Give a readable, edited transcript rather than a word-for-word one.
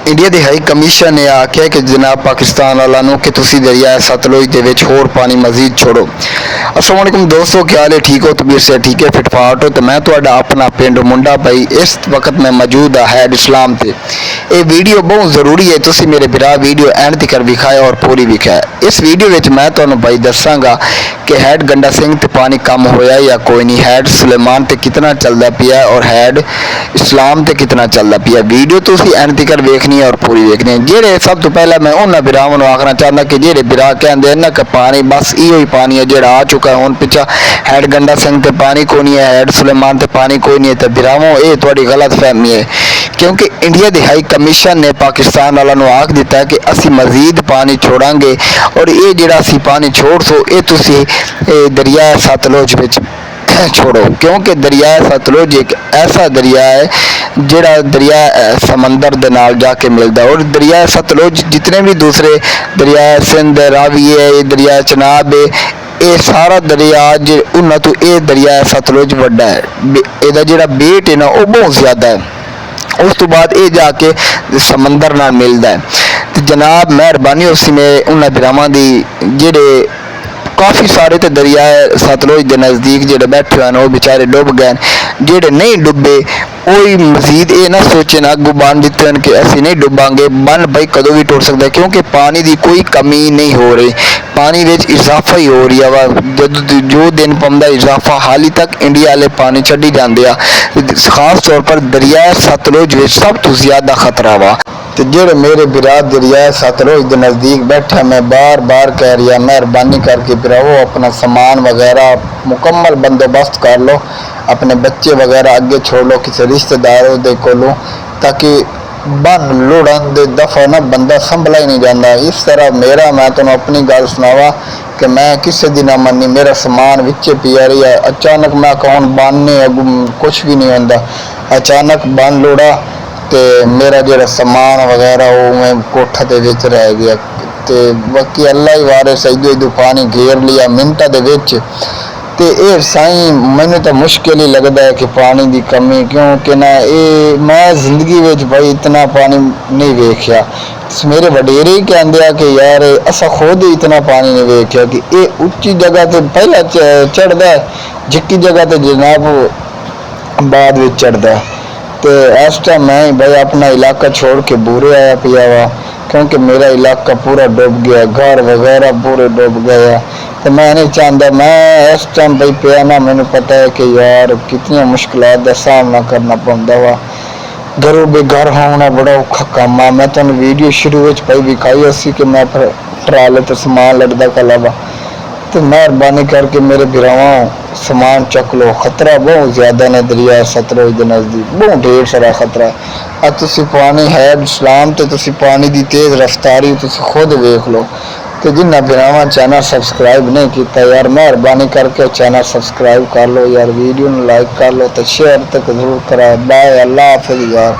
India की high commission ने आख्या कि जनाब पाकिस्तान वालों कि तुसी दरिया सतलुज के विच होर पानी मजीद छोड़ो। अस्सलाम वालेकुम दोस्तों, क्या हाल है? ठीक हो? तबीयत से ठीक है? फिटफाट हो? तो मैं तुहाडा अपना पिंड मुंडा भाई इस वक्त मैं मौजूद हैड इस्लाम से। ये वीडियो बहुत ज़रूरी है, तुसी मेरे बिरा वीडियो एंड तक विखाए और पूरी विखाए। इस वीडियो में मैं तुहानू भाई दसांगा कि हैड गंडा सिंह ते पानी कम होया या कोई नहीं, हैड सुलेमान ते कितना चलता पिया और हैड इस्लाम ते कितना चलता पिया। वीडियो तुसी एंड तक वेखनी है और पूरी वेखनी है। जेड़े सब तो पहले मैं उन्होंने बिरावां नू आखना चाहता कि जेड़े बिरा कहते ना कि पानी बस इहो ही पानी है जेड़ा आ चुका है, हुण पिछा हैड गंडा सिंह ते पानी कोई नहीं है, हैड सुलेमान ते पानी कोई नहीं है, तो बिरावों ये थोड़ी गलत फहमी है। क्योंकि इंडिया की हाई कमीशन ने पाकिस्तान वालों को आख दिता है कि असी मजीद पानी छोड़ांगे और ये जिहड़ा असी पानी छोड़ सो ये तुसी दरिया सतलुज विच छोड़ो। क्योंकि दरिया सतलुज एक ऐसा दरिया है जिहड़ा दरिया समंदर दे नाल जाके मिलता है। और दरिया सतलुज जितने भी दूसरे दरिया सिंध रावी है, दरिया चनाब है, ये सारा दरिया उन्होंने तो ये दरिया सतलुज वड्डा है। इहदा जिहड़ा वेट है ना वो बहुत ज़्यादा है। उस तो बाद ये जाके समंदर नाल मिलता है। तो जनाब मेहरबानी उसी में उन्होंने बिरावां दी जेड़े काफ़ी सारे तो दरिया सतलुज के नज़दीक जेडे बैठे हैं वो बेचारे डुब गए। जेडे नहीं डुबे कोई मजीद ये ना सोचे ना अगू बन दिते हैं कि असी नहीं डुबांगे। बन भाई कदों भी टुट सकता है क्योंकि पानी की कोई कमी नहीं हो रही, पानी में इजाफा ही हो रही है। वा जो दिन पौंदा इजाफा हाली तक इंडिया वाले पानी छड्डी जाते हैं। खास तौर पर दरिया सतलुज में सब तो ज़्यादा खतरा वा। तो जेड़े मेरे बिरा दरिया सतलुज के नज़दीक बैठे, मैं बार बार कह रही मेहरबानी करके बिरावो अपना सामान वगैरह मुकम्मल बंदोबस्त कर लो, अपने बच्चे वगैरह अगे छोड़ लो किसी रिश्तेदारों के कोलों, ताकि बन लुड़न दे दफा ना बंदा संभला ही नहीं जाता। इस तरह मेरा मैं तुम अपनी गल सुनावा कि मैं किसी दिन ना मनी मेरा समान विचे पिया रही है। अचानक मैं कौन बनने कुछ भी नहीं होता, अचानक बन लुड़ा तो मेरा जो समान वगैरह वो मैं कोठा के विच रह गया। तो बाकी अल्लाह ही वारिस इदू पानी घेर लिया मिनटा दे विच। तो ये साईं मैनू तो मुश्किल ही लगता है कि पानी की कमी, क्योंकि ना ये मैं जिंदगी में भाई इतना पानी नहीं वेख्या। मेरे वडेरे ही कहते हैं कि यार असा खुद ही इतना पानी नहीं वेख्या कि ये उच्ची जगह तो पहला चढ़ता है, जिक्की जगह तो जनाब बाद में चढ़ता है। तो इस टाइम मैं भाई अपना इलाका छोड़ के बुरे आया पिया वा, क्योंकि मेरा इलाका पूरा डूब गया, घर वगैरह पूरे डूब गया। तो मैं नहीं चाहता, मैं इस टाइम भाई पिया ना, मैंने पता है कि यार कितनी मुश्किलात का सामना करना पड़ता वा। घरों बेघर होना बड़ा औखा काम आ। मैं तुम वीडियो शुरू में भाई विखाई उसी कि मैं ट्राले तो समान लड़ता कला वा। तो मेहरबानी करके मेरे बिरावां समान चक लो, खतरा बहुत ज़्यादा ने दरिया सतलुज के नज़दीक, बहुत ढेर सारा खतरा है। तुसी पानी है इस्लाम तो तुसी पानी की तेज़ रफ्तारी तुसी खुद वेख लो। तो जिन्हें बिरावां चैनल सबसक्राइब नहीं किया यार मेहरबानी करके चैनल सबसक्राइब कर लो यार, वीडियो लाइक कर लो तो शेयर तक जरूर करा। बाय, अल्लाह हाफिज़ यार।